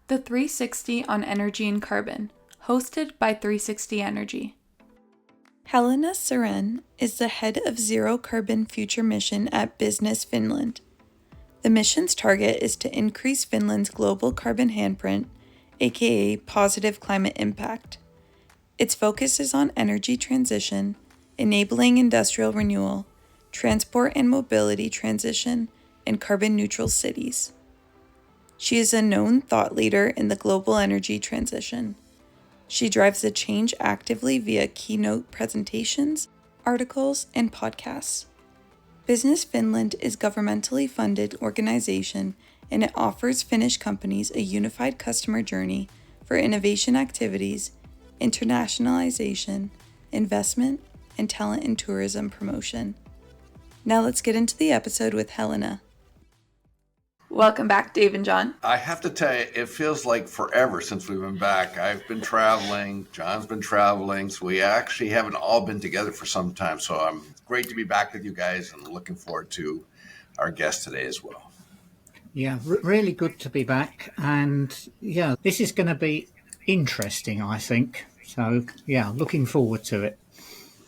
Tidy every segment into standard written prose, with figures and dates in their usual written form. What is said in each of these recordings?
The 360 on Energy and Carbon, hosted by 360 Energy. Helena Saren is the head of Zero Carbon Future Mission at Business Finland. The mission's target is to increase Finland's global carbon handprint, aka positive climate impact. Its focus is on energy transition, enabling industrial renewal, transport and mobility transition, and carbon-neutral cities. She is a known thought leader in the global energy transition. She drives the change actively via keynote presentations, articles, and podcasts. Business Finland is a governmentally funded organization, and it offers Finnish companies a unified customer journey for innovation activities, internationalization, investment, and talent and tourism promotion. Now let's get into the episode with Helena. Welcome back, Dave and John. I have to tell you, it feels like forever since we've been back. I've been traveling, John's been traveling, so we actually haven't all been together for some time. So I'm great to be back with you guys and looking forward to our guest today as well. Yeah, really good to be back. And yeah, this is going to be interesting, I think. So yeah, looking forward to it.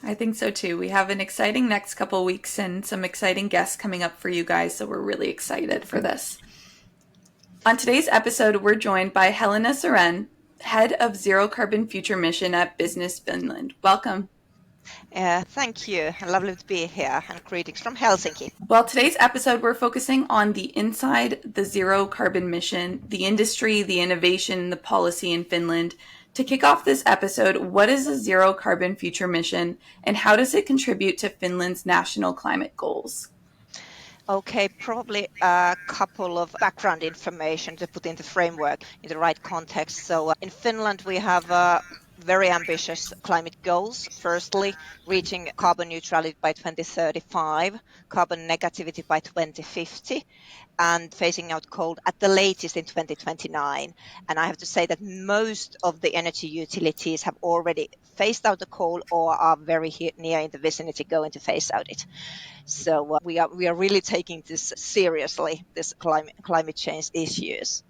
I think so too. We have an exciting next couple weeks and some exciting guests coming up for you guys, so we're really excited for this. On today's episode, we're joined by Helena Saren, head of Zero Carbon Future Mission at Business Finland. Welcome. Thank you. Lovely to be here, and greetings from Helsinki. Well, today's episode, we're focusing on the inside the Zero Carbon Mission, the industry, the innovation, the policy in Finland. To kick off this episode, what is a Zero Carbon Future Mission, and how does it contribute to Finland's national climate goals? Okay, probably a couple of background information to put in the framework in the right context. So in Finland, we have very ambitious climate goals. Firstly, reaching carbon neutrality by 2035, carbon negativity by 2050, and phasing out coal at the latest in 2029. And I have to say that most of the energy utilities have already phased out the coal or are very near in the vicinity going to phase out it. So we are really taking this seriously, this climate change issues.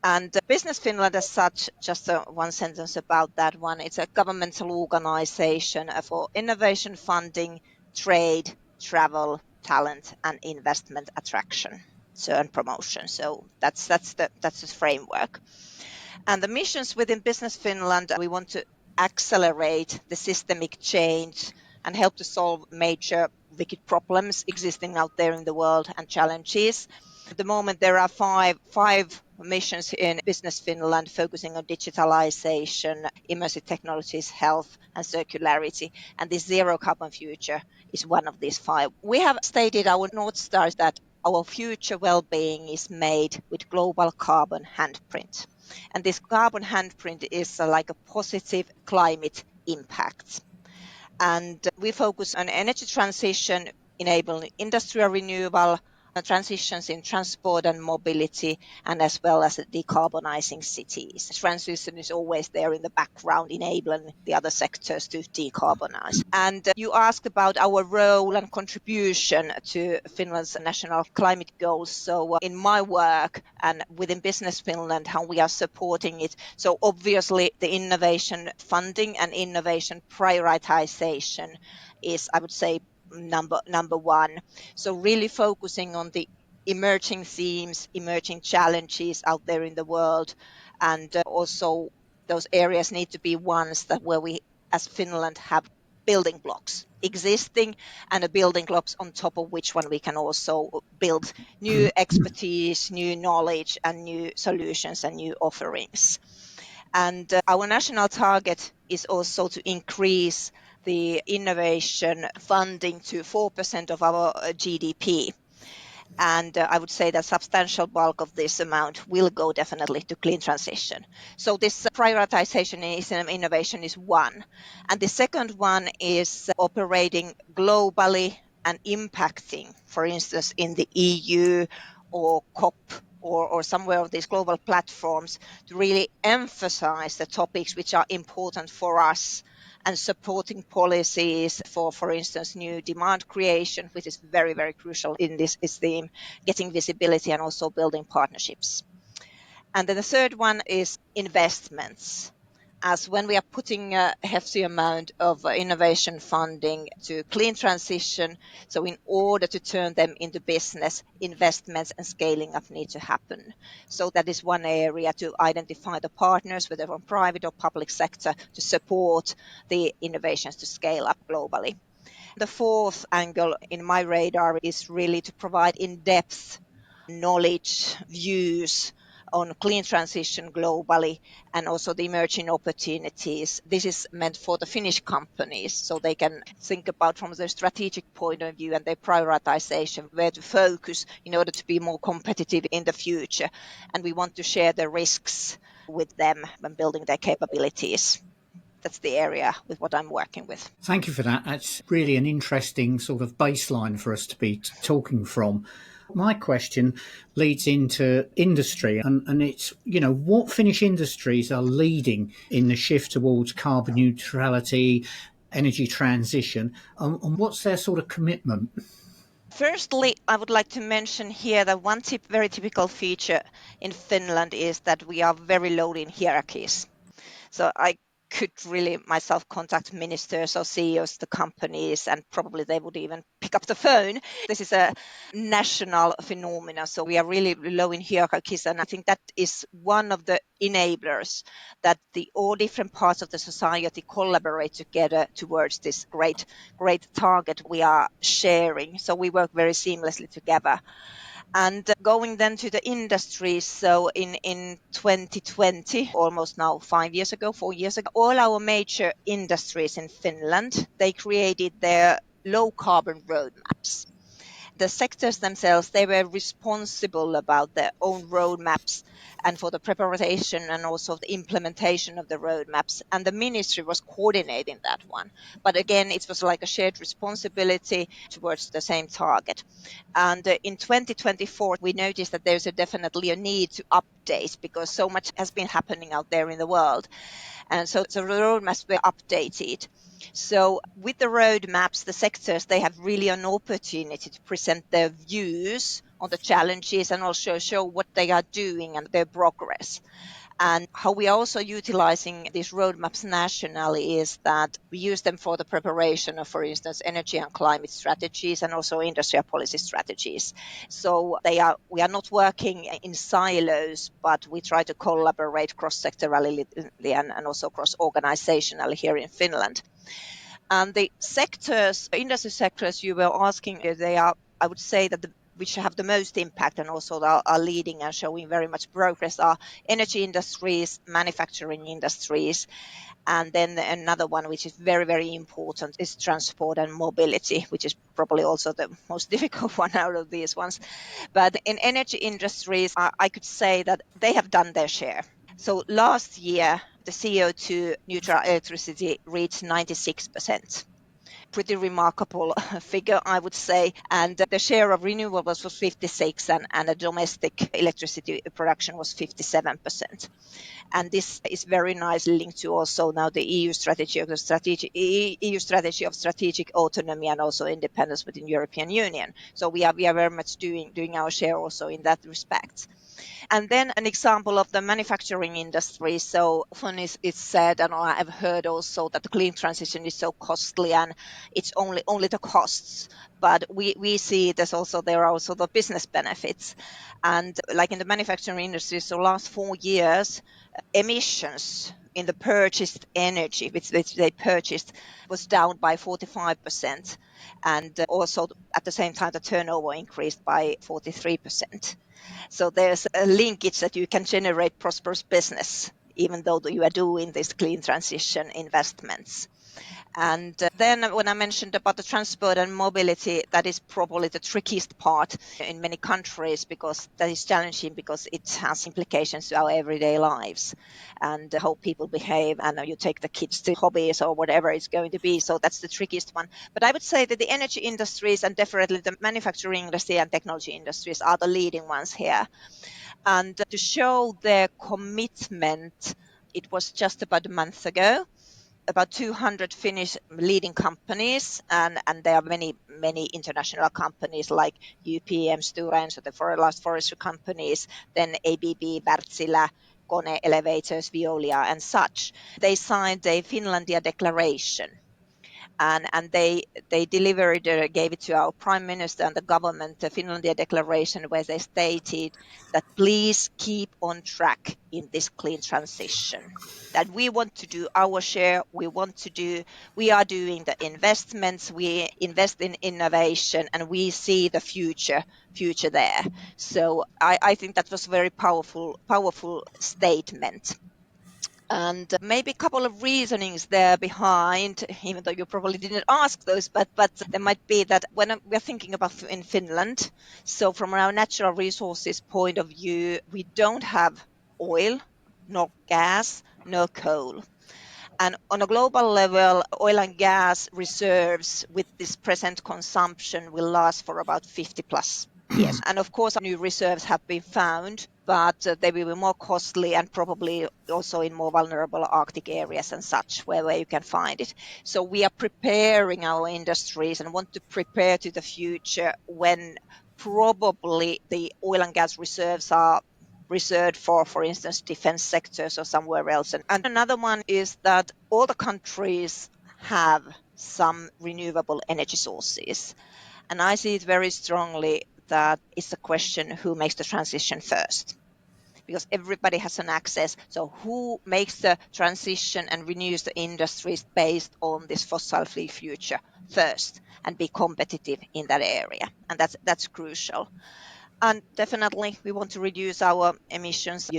And Business Finland as such, just one sentence about that one, it's a governmental organization for innovation funding, trade, travel, talent and investment attraction and promotion. So that's the framework. And the missions within Business Finland, we want to accelerate the systemic change and help to solve major wicked problems existing out there in the world and challenges. At the moment, there are five missions in Business Finland focusing on digitalization, immersive technologies, health, and circularity. And this zero carbon future is one of these five. We have stated our North Stars that our future well-being is made with global carbon handprint. And this carbon handprint is like a positive climate impact. And we focus on energy transition, enabling industrial renewal, transitions in transport and mobility, and as well as decarbonizing cities. Transition is always there in the background, enabling the other sectors to decarbonize. And you asked about our role and contribution to Finland's national climate goals. So in my work and within Business Finland, how we are supporting it. So obviously the innovation funding and innovation prioritization is, I would say, number one. So really focusing on the emerging themes, emerging challenges out there in the world, and also those areas need to be ones that where we as Finland have building blocks existing and a building blocks on top of which one we can also build new expertise, new knowledge and new solutions and new offerings. And our national target is also to increase the innovation funding to 4% of our GDP. And I would say that substantial bulk of this amount will go definitely to clean transition. So this prioritization in innovation is one. And the second one is operating globally and impacting, for instance, in the EU or COP or somewhere of these global platforms to really emphasize the topics which are important for us and supporting policies for instance, new demand creation, which is very, very crucial in this theme, getting visibility and also building partnerships. And then the third one is investments. As when we are putting a hefty amount of innovation funding to clean transition, so in order to turn them into business, investments and scaling up need to happen. So that is one area to identify the partners, whether from private or public sector, to support the innovations to scale up globally. The fourth angle in my radar is really to provide in-depth knowledge, views on clean transition globally and also the emerging opportunities. This is meant for the Finnish companies so they can think about from their strategic point of view and their prioritization where to focus in order to be more competitive in the future. And we want to share the risks with them when building their capabilities. That's the area with what I'm working with. Thank you for that. That's really an interesting sort of baseline for us to be talking from. My question leads into industry, and it's, what Finnish industries are leading in the shift towards carbon neutrality, energy transition, and what's their sort of commitment? Firstly, I would like to mention here that one very typical feature in Finland is that we are very low in hierarchies. So I could really myself contact ministers or CEOs of the companies and probably they would even pick up the phone. This is a national phenomenon. So we are really low in hierarchies. And I think that is one of the enablers that all different parts of the society collaborate together towards this great target we are sharing. So we work very seamlessly together. And going then to the industry, so in 2020, almost now 4 years ago, all our major industries in Finland, they created their low carbon roadmaps. The sectors themselves, they were responsible about their own roadmaps and for the preparation and also the implementation of the roadmaps. And the ministry was coordinating that one. But again, it was like a shared responsibility towards the same target. And in 2024, we noticed that there's definitely a need to update because so much has been happening out there in the world. And so the roadmaps were updated. So with the roadmaps, the sectors, they have really an opportunity to present their views on the challenges and also show what they are doing and their progress. And how we are also utilizing these roadmaps nationally is that we use them for the preparation of, for instance, energy and climate strategies and also industrial policy strategies. So we are not working in silos, but we try to collaborate cross-sectorally and also cross-organizationally here in Finland. And the industry sectors you were asking, they are, I would say that which have the most impact and also are leading and showing very much progress are energy industries, manufacturing industries, and then another one which is very, very important is transport and mobility, which is probably also the most difficult one out of these ones. But in energy industries, I could say that they have done their share. So last year, the CO2 neutral electricity reached 96%. Pretty remarkable figure, I would say. And the share of renewables was 56 and the domestic electricity production was 57%. And this is very nicely linked to also now the EU strategy of strategic autonomy and also independence within European Union. So we are very much doing our share also in that respect. And then an example of the manufacturing industry. So often it's said, and I have heard also that the clean transition is so costly and it's only the costs. But we see there are also the business benefits. And like in the manufacturing industry, so last 4 years, emissions in the purchased energy, which they purchased, was down by 45%. And also at the same time, the turnover increased by 43%. So there's a linkage that you can generate prosperous business, even though you are doing these clean transition investments. And then when I mentioned about the transport and mobility, that is probably the trickiest part in many countries because that is challenging because it has implications to our everyday lives and how people behave and you take the kids to hobbies or whatever it's going to be. So that's the trickiest one. But I would say that the energy industries and definitely the manufacturing industry and technology industries are the leading ones here. And to show their commitment, it was just about a month ago about 200 Finnish leading companies, and there are many international companies like UPM, Stora Enso, the large forestry companies, then ABB, Wärtsilä, Kone, Elevators, Veolia, and such. They signed a Finlandia Declaration, and they delivered, gave it to our Prime Minister and the government, the Finlandia Declaration, where they stated that please keep on track in this clean transition. That we want to do our share, we are doing the investments, we invest in innovation, and we see the future there. So I think that was a very powerful statement. And maybe a couple of reasonings there behind, even though you probably didn't ask those, but there might be that when we're thinking about in Finland, so from our natural resources point of view, we don't have oil, no gas, no coal. And on a global level, oil and gas reserves with this present consumption will last for about 50 plus years. And of course, new reserves have been found, but they will be more costly and probably also in more vulnerable Arctic areas and such, where you can find it. So we are preparing our industries and want to prepare to the future when probably the oil and gas reserves are reserved for instance, defense sectors or somewhere else. And another one is that all the countries have some renewable energy sources. And I see it very strongly that it's a question who makes the transition first. Because everybody has an access. So who makes the transition and renews the industries based on this fossil-free future first and be competitive in that area? And that's crucial. And definitely we want to reduce our emissions,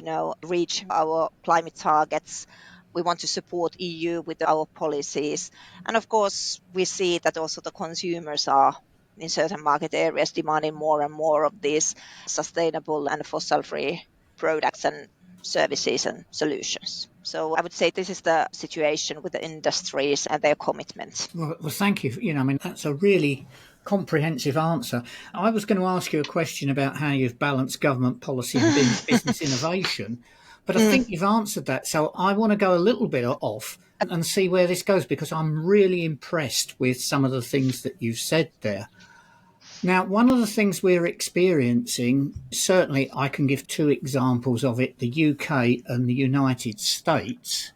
reach our climate targets. We want to support EU with our policies. And of course, we see that also the consumers are in certain market areas demanding more and more of these sustainable and fossil-free products and services and solutions. So I would say this is the situation with the industries and their commitments. Well, thank you. That's a really comprehensive answer. I was going to ask you a question about how you've balanced government policy and business innovation, but I think you've answered that. So I want to go a little bit off and see where this goes, because I'm really impressed with some of the things that you've said there. Now, one of the things we're experiencing, certainly I can give two examples of it, the UK and the United States.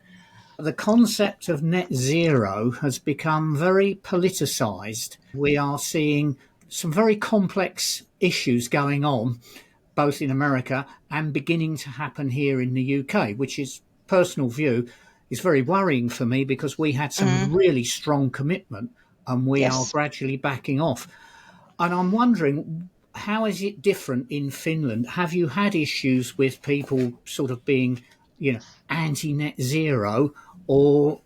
The concept of net zero has become very politicised. We are seeing some very complex issues going on, both in America and beginning to happen here in the UK, which is, personal view, is very worrying for me, because we had some really strong commitment and we are gradually backing off. And I'm wondering, how is it different in Finland? Have you had issues with people sort of being, anti-net zero, or,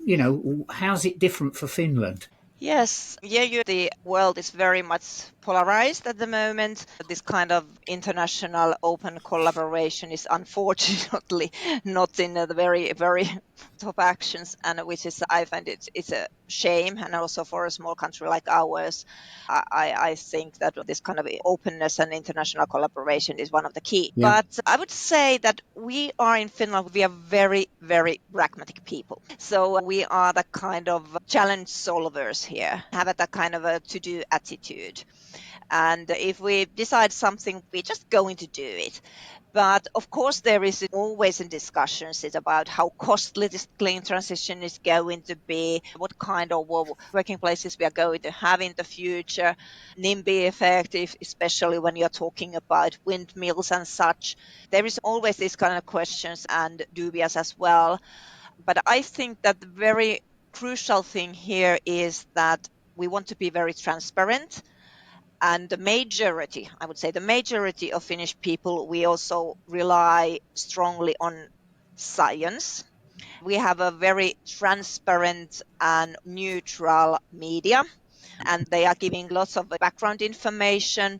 how's it different for Finland? Yes, the world is very much polarized at the moment. This kind of international open collaboration is unfortunately not in the very, very top actions, and which is, I find it's a shame. And also for a small country like ours, I think that this kind of openness and international collaboration is one of the key. Yeah. But I would say that we are in Finland, we are very, very pragmatic people. So we are the kind of challenge solvers here, have that kind of a to-do attitude. And if we decide something, we're just going to do it. But of course, there is always in discussions about how costly this clean transition is going to be, what kind of working places we are going to have in the future, NIMBY effect, especially when you're talking about windmills and such. There is always these kind of questions and dubious as well. But I think that the very crucial thing here is that we want to be very transparent. And the majority of Finnish people, we also rely strongly on science. We have a very transparent and neutral media, and they are giving lots of background information.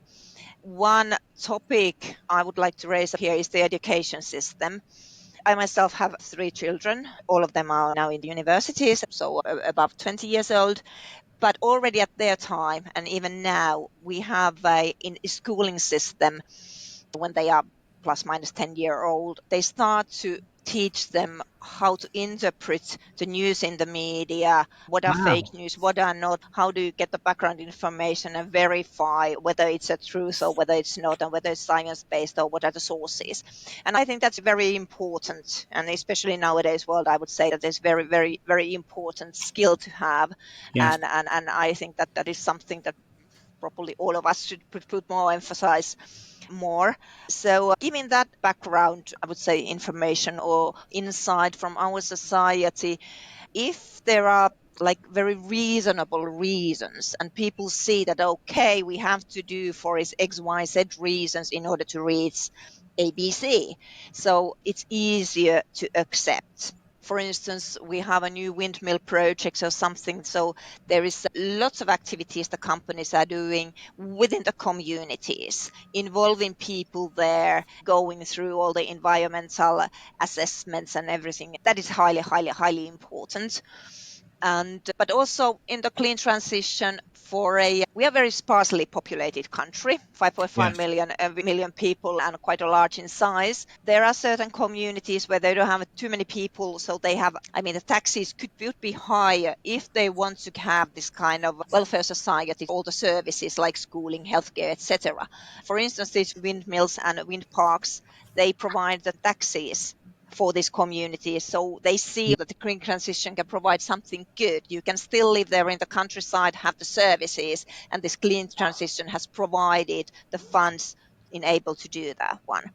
One topic I would like to raise here is the education system. I myself have 3 children. All of them are now in the universities, so above 20 years old. But already at their time, and even now, we have a schooling system when they are plus minus 10-year-old. They start to teach them how to interpret the news in the media, what are Wow. fake news, what are not, how do you get the background information and verify whether it's a truth or whether it's not, and whether it's science-based or what are the sources. And I think that's very important. And especially nowadays world, I would say that it's very, very, very important skill to have. Yes. And I think that that is something that probably all of us should put more emphasize more. So giving that background, I would say information or insight from our society, if there are like very reasonable reasons and people see that, okay, we have to do for its XYZ reasons in order to reach ABC, so it's easier to accept. For instance, we have a new windmill project or something, so there is lots of activities the companies are doing within the communities, involving people there, going through all the environmental assessments and everything. That is highly, highly, highly important. And but also in the clean transition, we are a very sparsely populated country, 5.5 Yes. million people, and quite a large in size. There are certain communities where they don't have too many people, so they have, I mean, the taxes would be higher if they want to have this kind of welfare society, all the services like schooling, healthcare, etc. For instance, these windmills and wind parks, they provide the taxes for this community. So they see that the green transition can provide something good. You can still live there in the countryside, have the services, and this clean transition has provided the funds in able to do that one.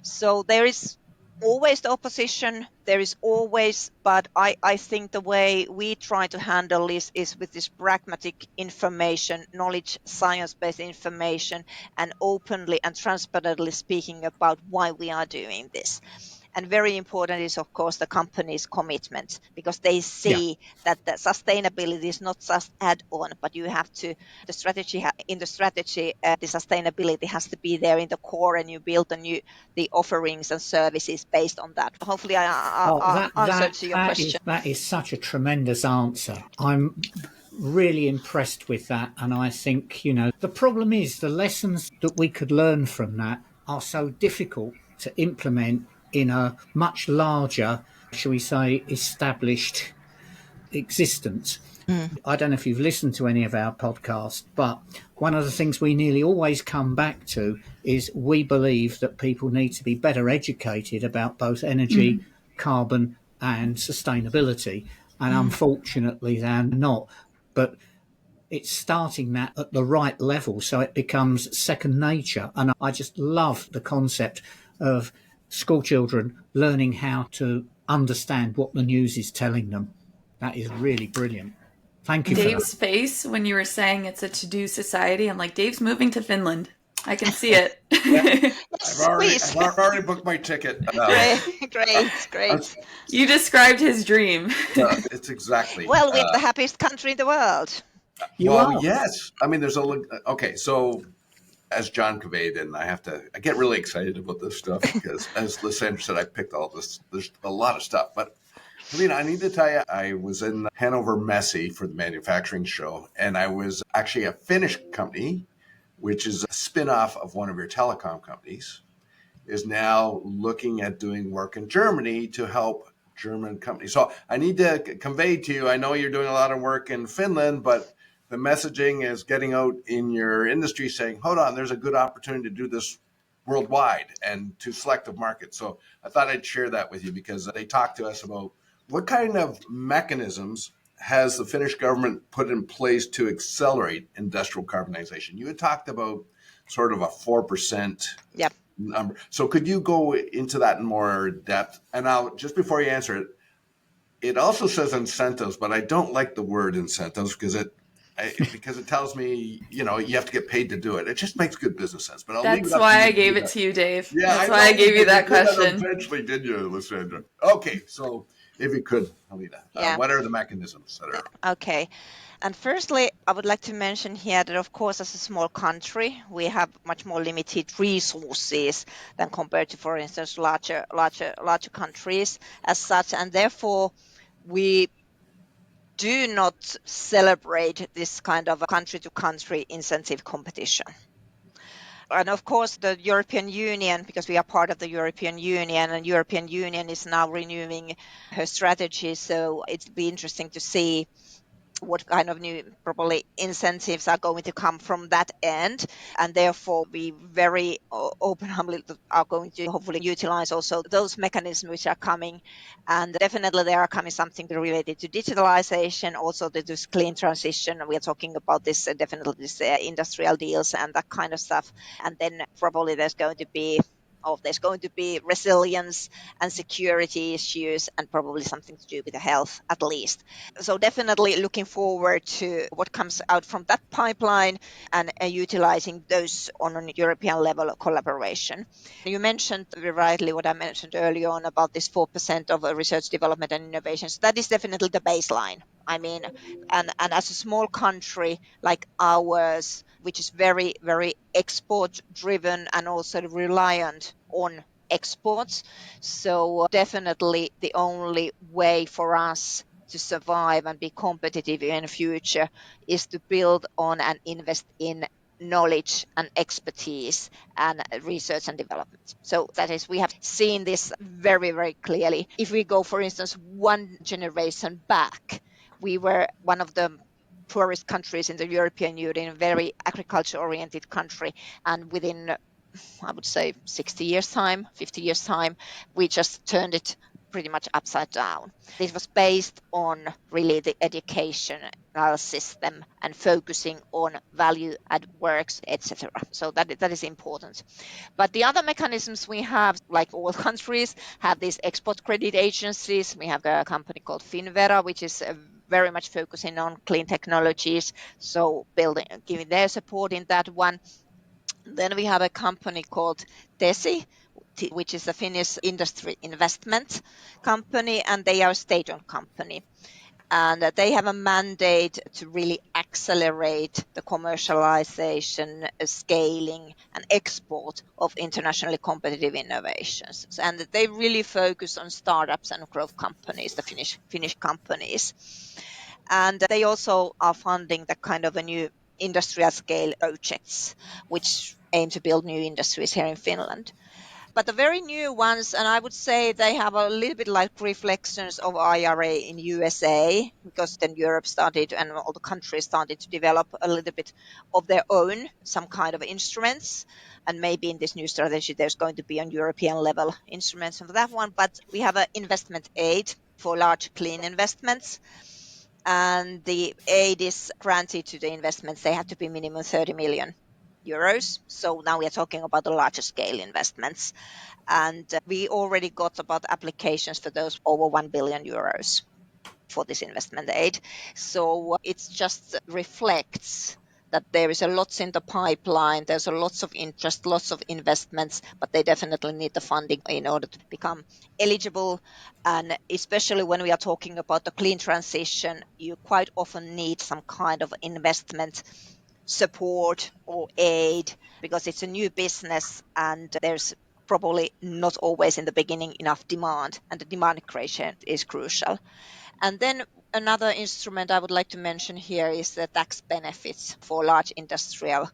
So there is always the opposition, there is always, but I think the way we try to handle this is with this pragmatic information, knowledge, science-based information, and openly and transparently speaking about why we are doing this. And very important is, of course, the company's commitment, because they Yeah. see that the sustainability is not just add-on, but you have to, the strategy, the sustainability has to be there in the core, and you build the offerings and services based on that. Hopefully Oh, I answered to your question. that is such a tremendous answer. I'm really impressed with that, and I think the problem is the lessons that we could learn from that are so difficult to implement in a much larger, shall we say, established existence. Mm. I don't know if you've listened to any of our podcasts, but one of the things we nearly always come back to is we believe that people need to be better educated about both energy, carbon, and sustainability. And unfortunately, they're not. But it's starting that at the right level so it becomes second nature. And I just love the concept of school children learning how to understand what the news is telling them. That is really brilliant. Thank you for that. Dave's face when you were saying it's a to-do society, I'm like, Dave's moving to Finland. I can see it. Yeah, Yes, please. I've already booked my ticket. Great. You described his dream. It's exactly. Well, we're the happiest country in the world. You Well, are. yes. I mean, okay. So, as John conveyed, and I get really excited about this stuff because, as Lysandra said, I picked all this. There's a lot of stuff, but Helena, I need to tell you, I was in Hannover Messe for the manufacturing show, and I was actually a Finnish company, which is a spin-off of one of your telecom companies, is now looking at doing work in Germany to help German companies. So I need to convey to you, I know you're doing a lot of work in Finland, but the messaging is getting out in your industry saying, hold on, there's a good opportunity to do this worldwide and to selective markets. So I thought I'd share that with you because they talked to us about what kind of mechanisms has the Finnish government put in place to accelerate industrial carbonization. You had talked about sort of a 4% Yep. number. So could you go into that in more depth? And now, just before you answer it, it also says incentives, but I don't like the word incentives because it tells me, you have to get paid to do it. It just makes good business sense. But I'll leave it That's up why to I you to do gave it that. to you, Dave. Yeah, That's why I gave you that did that question. eventually, did you, Lysandra? Okay, so if you could, Helena, Yeah. what are the mechanisms that are? Okay. And firstly, I would like to mention here that, of course, as a small country, we have much more limited resources than compared to, for instance, larger countries as such, and therefore we do not celebrate this kind of country-to-country incentive competition. And of course, the European Union, because we are part of the European Union, and European Union is now renewing her strategy. So it'll be interesting to see what kind of new probably incentives are going to come from that end, and therefore be very open-handed are going to hopefully utilize also those mechanisms which are coming. And definitely there are coming something related to digitalization, also to this clean transition. We are talking about this definitely this industrial deals and that kind of stuff. And then probably there's going to be resilience and security issues, and probably something to do with the health at least. So definitely looking forward to what comes out from that pipeline, and utilizing those on a European level of collaboration. You mentioned very rightly what I mentioned earlier on about this 4% of research, development and innovation. So that is definitely the baseline. I mean, and as a small country like ours, which is very, very export driven and also reliant on exports. So definitely the only way for us to survive and be competitive in the future is to build on and invest in knowledge and expertise and research and development. So that is, we have seen this very, very clearly. If we go, for instance, one generation back, we were one of the poorest countries in the European Union, a very agriculture oriented country. And within, I would say, 60 years' time, 50 years' time, we just turned it pretty much upside down. This was based on really the education system and focusing on value add works, etc. So that is important. But the other mechanisms we have, like all countries, have these export credit agencies. We have a company called Finnvera, which is very much focusing on clean technologies. So giving their support in that one. Then we have a company called TESI, which is a Finnish industry investment company, and they are a state-owned company. And they have a mandate to really accelerate the commercialization, scaling, and export of internationally competitive innovations. And they really focus on startups and growth companies, the Finnish companies. And they also are funding the kind of a new industrial scale projects, which aim to build new industries here in Finland. But the very new ones, and I would say they have a little bit like reflections of IRA in USA, because then Europe started and all the countries started to develop a little bit of their own, some kind of instruments. And maybe in this new strategy, there's going to be on European level instruments of that one. But we have an investment aid for large clean investments. And the aid is granted to the investments. They have to be minimum 30 million euros. So now we are talking about the larger scale investments. And we already got about applications for those over 1 billion euros for this investment aid. So it just reflects that there is a lot in the pipeline. There's a lots of interest, lots of investments, but they definitely need the funding in order to become eligible. And especially when we are talking about the clean transition, you quite often need some kind of investment support or aid, because it's a new business and there's probably not always in the beginning enough demand, and the demand creation is crucial. And then another instrument I would like to mention here is the tax benefits for large industrial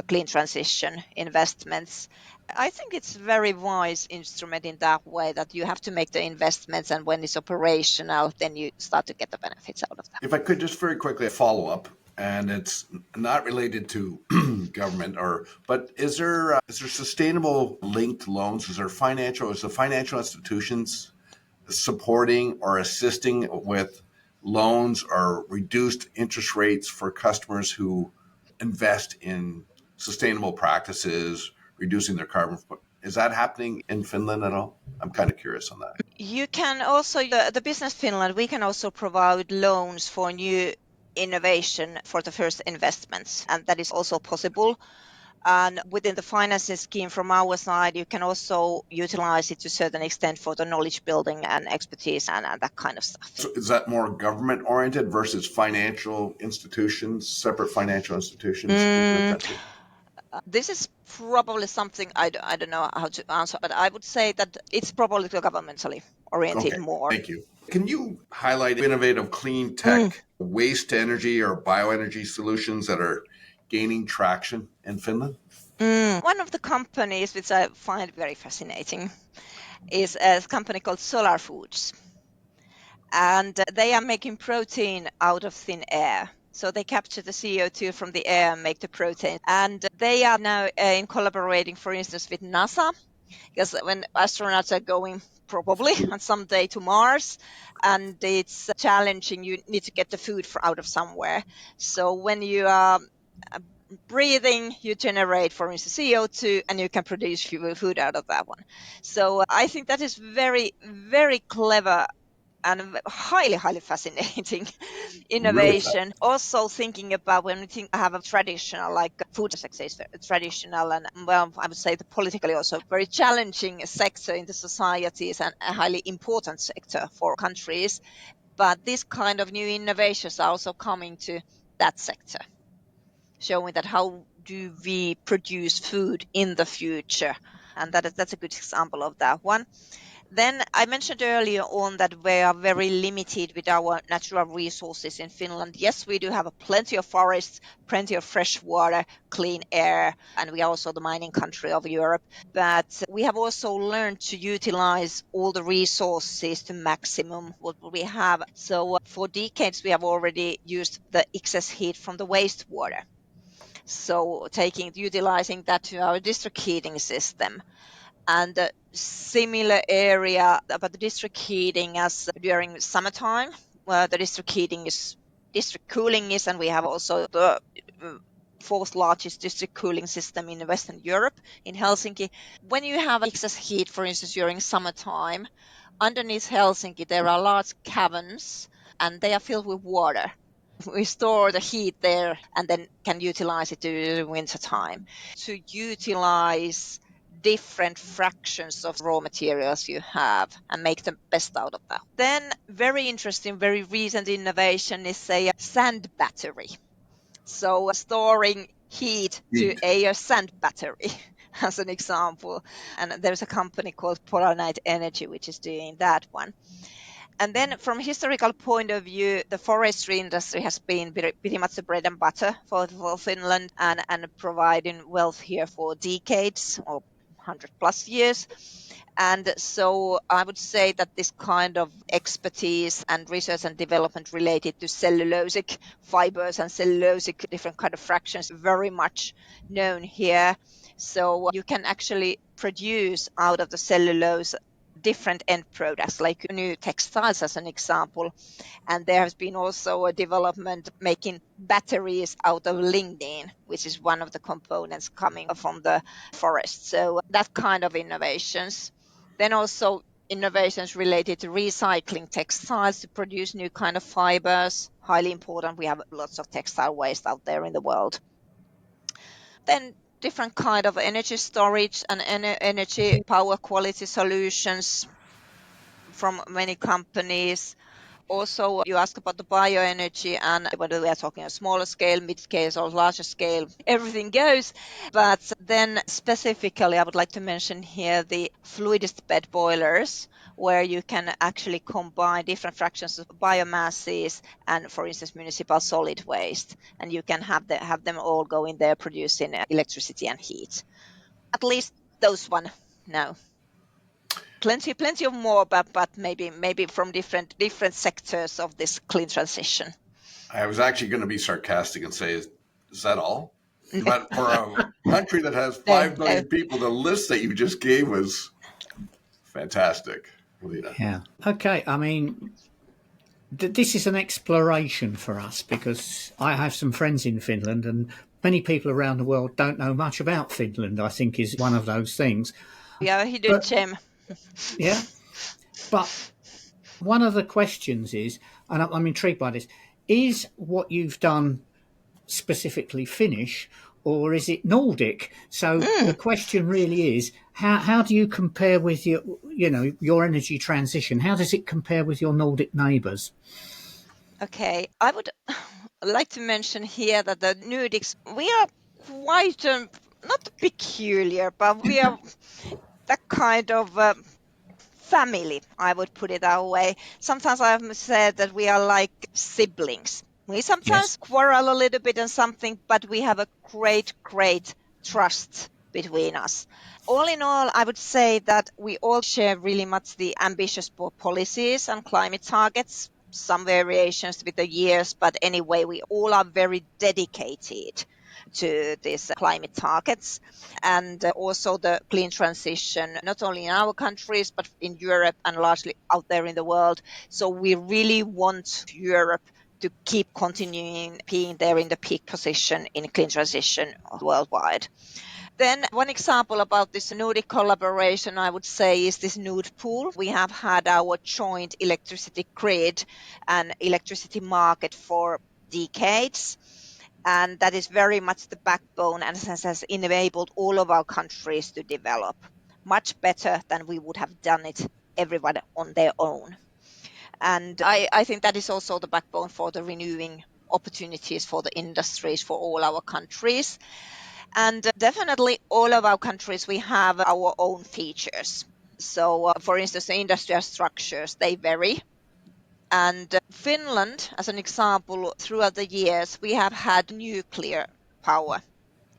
clean transition investments. I think it's a very wise instrument in that way that you have to make the investments, and when it's operational, then you start to get the benefits out of that. If I could just very quickly follow up, and it's not related to government, but is there sustainable linked loans? Is the financial institutions supporting or assisting with loans or reduced interest rates for customers who invest in sustainable practices, reducing their carbon footprint? Is that happening in Finland at all? I'm kind of curious on that. You can also, the Business Finland, we can also provide loans for new innovation for the first investments, and that is also possible. And within the financing scheme from our side, you can also utilize it to a certain extent for the knowledge building and expertise and that kind of stuff. So is that more government oriented versus separate financial institutions in the country? This is probably something I don't know how to answer, but I would say that it's probably governmentally oriented more. Thank you. Can you highlight innovative clean tech, waste to energy or bioenergy solutions that are gaining traction in Finland? One of the companies which I find very fascinating is a company called Solar Foods. And they are making protein out of thin air. So they capture the CO2 from the air and make the protein. And they are now in collaborating, for instance, with NASA, because when astronauts are going probably on some day to Mars, and it's challenging, you need to get the food out of somewhere. So when you are breathing, you generate, for instance, CO2, and you can produce food out of that one. So I think that is very, very clever and highly, highly fascinating Really innovation. Also thinking about when we think have a traditional, like food sector, traditional and, well, I would say the politically also very challenging sector in the societies and a highly important sector for countries. But this kind of new innovations are also coming to that sector, showing that how do we produce food in the future. And that's a good example of that one. Then I mentioned earlier on that we are very limited with our natural resources in Finland. Yes, we do have plenty of forests, plenty of fresh water, clean air, and we are also the mining country of Europe. But we have also learned to utilize all the resources to maximum what we have. So for decades, we have already used the excess heat from the wastewater. So utilizing that to our district heating system. And a similar area about the district heating as during summertime, where the district cooling is, and we have also the fourth largest district cooling system in Western Europe, in Helsinki. When you have excess heat, for instance, during summertime, underneath Helsinki, there are large caverns and they are filled with water. We store the heat there and then can utilize it during the winter time. To utilize different fractions of raw materials you have and make the best out of that. Then very interesting, very recent innovation is a sand battery. So storing heat to heat. a sand battery as an example. And there's a company called Polar Night Energy which is doing that one. And then from a historical point of view, the forestry industry has been pretty much the bread and butter for Finland and providing wealth here for decades or 100 plus years. And so I would say that this kind of expertise and research and development related to cellulosic fibers and cellulosic different kind of fractions very much known here. So you can actually produce out of the cellulose different end products like new textiles as an example. And there has been also a development making batteries out of lignin, which is one of the components coming from the forest. So that kind of innovations. Then also innovations related to recycling textiles to produce new kind of fibers, highly important. We have lots of textile waste out there in the world. Then different kind of energy storage and energy power quality solutions from many companies. Also, you ask about the bioenergy and whether we are talking a smaller scale, mid scale, or larger scale, everything goes. But then specifically, I would like to mention here the fluidist bed boilers, where you can actually combine different fractions of biomasses and, for instance, municipal solid waste, and you can have them all go in there producing electricity and heat. At least those one now. Plenty of more, but maybe from different sectors of this clean transition. I was actually going to be sarcastic and say, is that all? But for a country that has No, 5 no. million people, the list that you just gave was fantastic, Helena. Yeah. Okay. I mean, this is an exploration for us because I have some friends in Finland and many people around the world don't know much about Finland, I think is one of those things. Yeah, hidden But gem. yeah, but one of the questions is, and I'm intrigued by this, is what you've done specifically Finnish or is it Nordic? So the question really is, how do you compare with your energy transition? How does it compare with your Nordic neighbours? Okay, I would like to mention here that the Nordics, we are quite not peculiar, but we are that kind of family, I would put it that way. Sometimes I've said that we are like siblings. We Yes. sometimes quarrel a little bit on something, but we have a great trust between us. All in all, I would say that we all share really much the ambitious policies and climate targets, some variations with the years, but anyway, we all are very dedicated to these climate targets and also the clean transition, not only in our countries, but in Europe and largely out there in the world. So we really want Europe to keep continuing being there in the peak position in clean transition worldwide. Then one example about this Nordic collaboration, I would say, is this Nord Pool. We have had our joint electricity grid and electricity market for decades. And that is very much the backbone and has enabled all of our countries to develop much better than we would have done it, everyone on their own. And I think that is also the backbone for the renewing opportunities for the industries for all our countries. And definitely all of our countries, we have our own features. So for instance, the industrial structures, they vary. And Finland, as an example, throughout the years, we have had nuclear power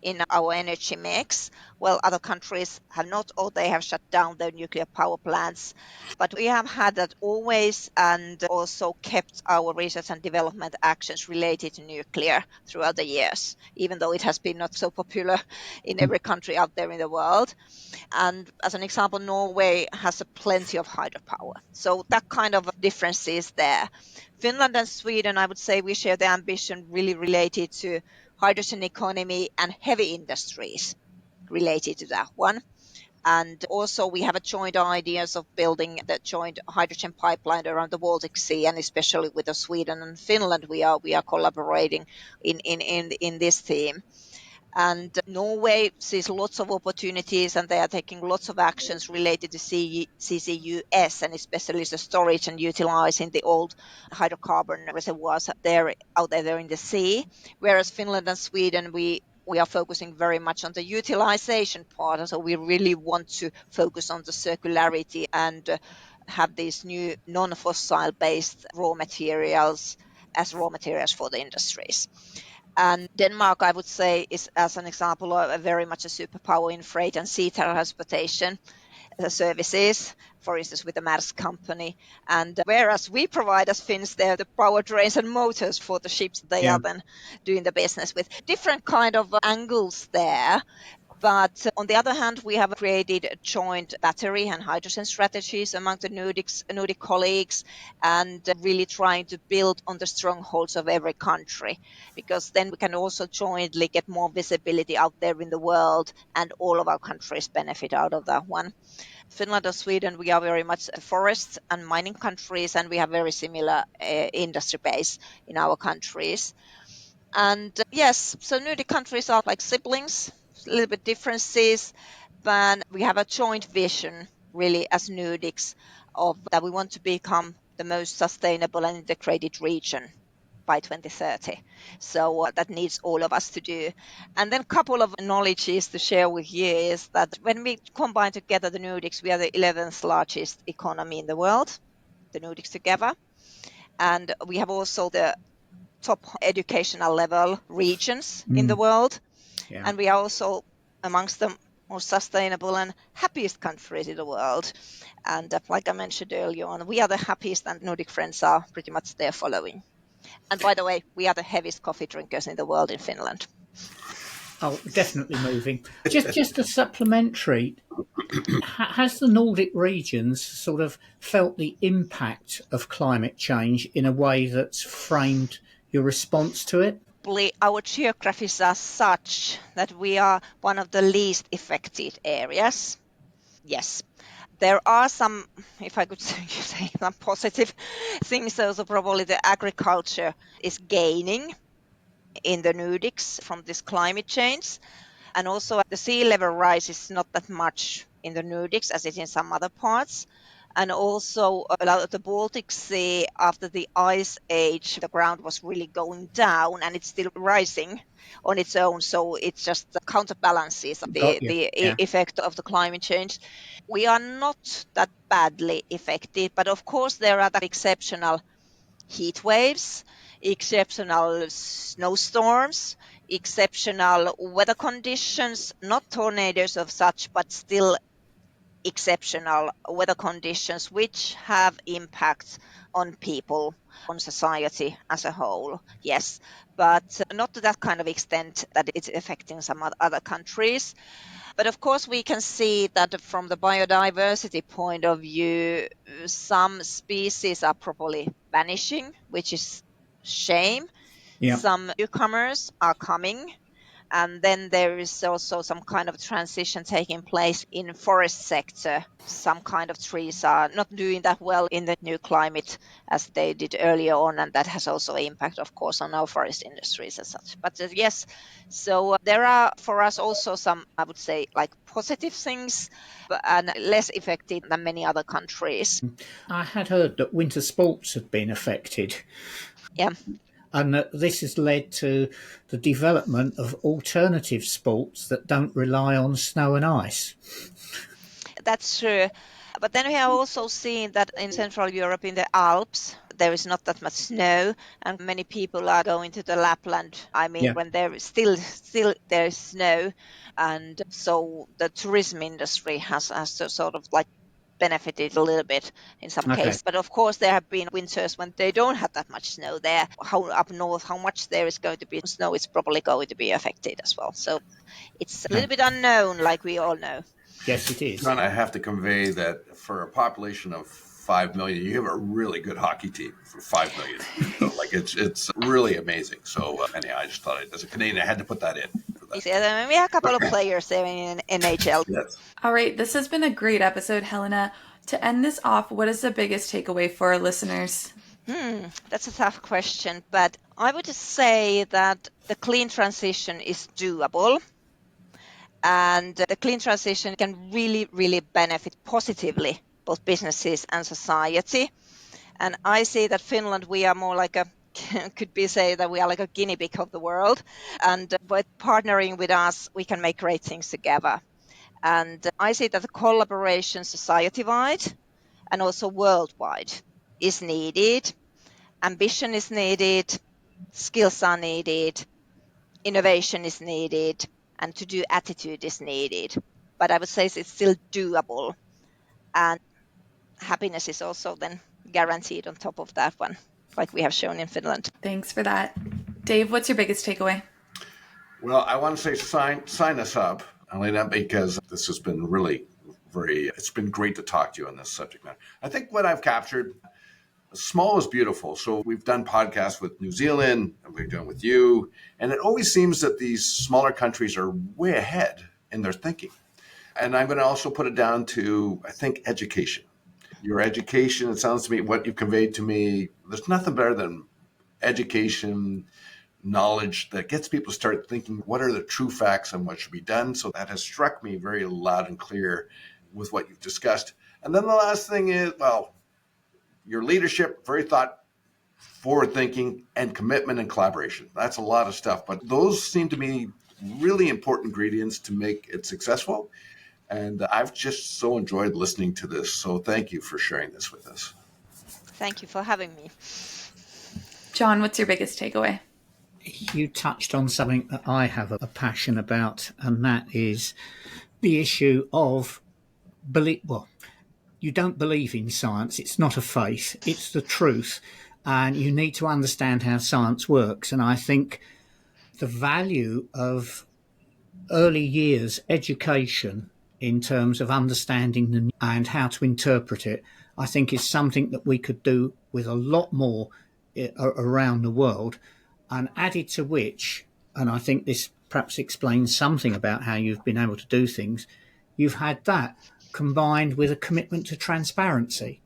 in our energy mix. Well, other countries have not, or they have shut down their nuclear power plants. But we have had that always and also kept our research and development actions related to nuclear throughout the years, even though it has been not so popular in every country out there in the world. And as an example, Norway has a plenty of hydropower. So that kind of difference is there. Finland and Sweden, I would say we share the ambition really related to hydrogen economy and heavy industries related to that one. And also we have a joint ideas of building the joint hydrogen pipeline around the Baltic Sea, and especially with the Sweden and Finland, we are collaborating in this theme. And Norway sees lots of opportunities and they are taking lots of actions related to CCUS and especially the storage and utilizing the old hydrocarbon reservoirs out there in the sea. Whereas Finland and Sweden, we are focusing very much on the utilization part. So we really want to focus on the circularity and have these new non-fossil based raw materials as raw materials for the industries. And Denmark, I would say, is, as an example, very much a superpower in freight and sea transportation services, for instance, with the Maersk company. And whereas we provide as Finns there the powertrains and motors for the ships they are then doing the business with. Different kind of angles there. But on the other hand, we have created joint battery and hydrogen strategies among the Nordic colleagues and really trying to build on the strongholds of every country, because then we can also jointly get more visibility out there in the world and all of our countries benefit out of that one. Finland and Sweden, we are very much forest and mining countries, and we have very similar industry base in our countries. And yes, so Nordic countries are like siblings, a little bit differences, but we have a joint vision really as Nordics of that we want to become the most sustainable and integrated region by 2030. So that needs all of us to do. And then a couple of knowledges to share with you is that when we combine together the Nordics, we are the 11th largest economy in the world, the Nordics together. And we have also the top educational level regions in the world. Yeah. And we are also amongst the most sustainable and happiest countries in the world. And like I mentioned earlier on, we are the happiest and Nordic friends are pretty much there following. And by the way, we are the heaviest coffee drinkers in the world in Finland. Oh, definitely moving. Just a supplementary. Has the Nordic regions sort of felt the impact of climate change in a way that's framed your response to it? Our geographies are such that we are one of the least affected areas. Yes. There are some, if I could say some positive things, also probably the agriculture is gaining in the Nordics from this climate change. And also the sea level rise is not that much in the Nordics as it is in some other parts. And also a lot of the Baltic Sea, after the ice age, the ground was really going down and it's still rising on its own. So it just counterbalances the effect of the climate change. We are not that badly affected, but of course there are the exceptional heat waves, exceptional snowstorms, exceptional weather conditions, not tornadoes of such, but still exceptional weather conditions which have impacts on people, on society as a whole, yes, but not to that kind of extent that it's affecting some other countries. But of course, we can see that from the biodiversity point of view, some species are probably vanishing, which is shame. Yeah. Some newcomers are coming. And then there is also some kind of transition taking place in forest sector. Some kind of trees are not doing that well in the new climate as they did earlier on, and that has also impact, of course, on our forest industries as such. But yes, so there are for us also some, I would say, like positive things, and less affected than many other countries. I had heard that winter sports had been affected, Yeah. and that this has led to the development of alternative sports that don't rely on snow and ice. That's true. But then we have also seen that in Central Europe, in the Alps, there is not that much snow, and many people are going to the Lapland. I mean, Yeah. when there is still there is snow, and so the tourism industry has to sort of like benefited a little bit in some Okay. cases. But of course, there have been winters when they don't have that much snow there. How up north, how much there is going to be snow is probably going to be affected as well. So it's a little bit unknown, like we all know. Yes, it is. John, I have to convey that for a population of 5 million, you have a really good hockey team for 5 million. Like it's really amazing. So anyhow, I just thought as a Canadian, I had to put that in. For that. Yeah, we have a couple of players there in NHL. Yes. All right, this has been a great episode, Helena. To end this off, what is the biggest takeaway for our listeners? That's a tough question, but I would just say that the clean transition is doable. And the clean transition can really, really benefit positively both businesses and society. And I see that Finland, we are more like could be say that we are like a guinea pig of the world. And by partnering with us, we can make great things together. And I see that the collaboration society-wide and also worldwide is needed. Ambition is needed. Skills are needed. Innovation is needed. And to do attitude is needed. But I would say it's still doable. And happiness is also then guaranteed on top of that one, like we have shown in Finland. Thanks for that. Dave, what's your biggest takeaway? Well, I want to say sign us up, Helena, because this has been really it's been great to talk to you on this subject matter. I think what I've captured, small is beautiful. So we've done podcasts with New Zealand, and we've done with you, and it always seems that these smaller countries are way ahead in their thinking. And I'm going to also put it down to, I think, education. Your education, it sounds to me, what you've conveyed to me, there's nothing better than education, knowledge that gets people to start thinking, what are the true facts and what should be done? So that has struck me very loud and clear with what you've discussed. And then the last thing is, well, your leadership, very forward thinking, and commitment and collaboration. That's a lot of stuff, but those seem to me really important ingredients to make it successful. And I've just so enjoyed listening to this. So thank you for sharing this with us. Thank you for having me. John, what's your biggest takeaway? You touched on something that I have a passion about, and that is the issue of belief. Well, you don't believe in science. It's not a faith. It's the truth. And you need to understand how science works. And I think the value of early years education in terms of understanding and how to interpret it, I think is something that we could do with a lot more around the world. And added to which, and I think this perhaps explains something about how you've been able to do things, you've had that combined with a commitment to transparency.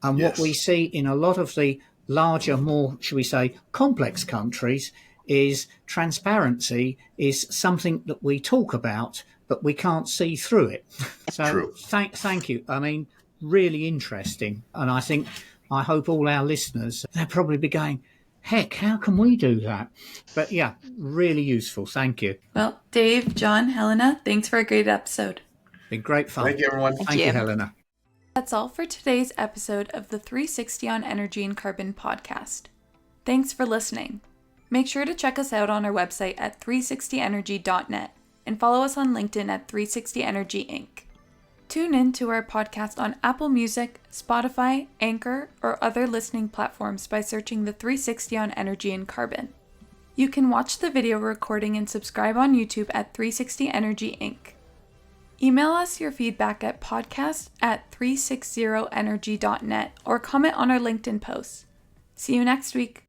And Yes. What we see in a lot of the larger, more, shall we say, complex countries is transparency is something that we talk about, but we can't see through it. So True. Thank you. I mean, really interesting. And I hope all our listeners, they'll probably be going, heck, how can we do that? But yeah, really useful. Thank you. Well, Dave, John, Helena, thanks for a great episode. Been great fun. Thank you, everyone. Thank you, Helena. That's all for today's episode of the 360 on Energy and Carbon podcast. Thanks for listening. Make sure to check us out on our website at 360energy.net and follow us on LinkedIn at 360 Energy Inc. Tune in to our podcast on Apple Music, Spotify, Anchor, or other listening platforms by searching the 360 on Energy and Carbon. You can watch the video recording and subscribe on YouTube at 360 Energy Inc. Email us your feedback at podcast@360energy.net or comment on our LinkedIn posts. See you next week.